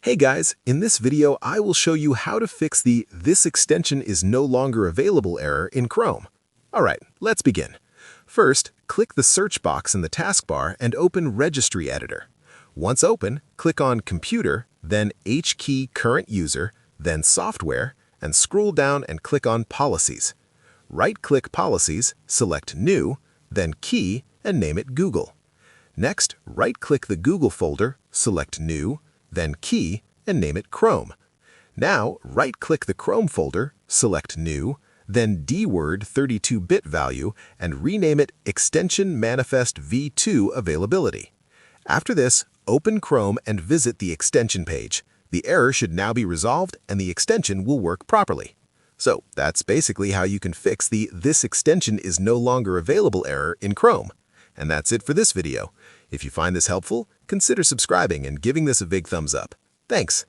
Hey guys, in this video I will show you how to fix the "This extension is no longer available" error in Chrome. Alright, let's begin. First, click the search box in the taskbar and open Registry Editor. Once open, click on Computer, then H-key Current User, then Software, and scroll down and click on Policies. Right-click Policies, select New, then Key, and name it Google. Next, right-click the Google folder, select New, then Key, and name it Chrome. Now, right-click the Chrome folder, select New, then DWORD 32-bit value, and rename it Extension Manifest v2 Availability. After this, open Chrome and visit the extension page. The error should now be resolved and the extension will work properly. So, that's basically how you can fix the "This extension is no longer available" error in Chrome. And that's it for this video. If you find this helpful, consider subscribing and giving this a big thumbs up. Thanks!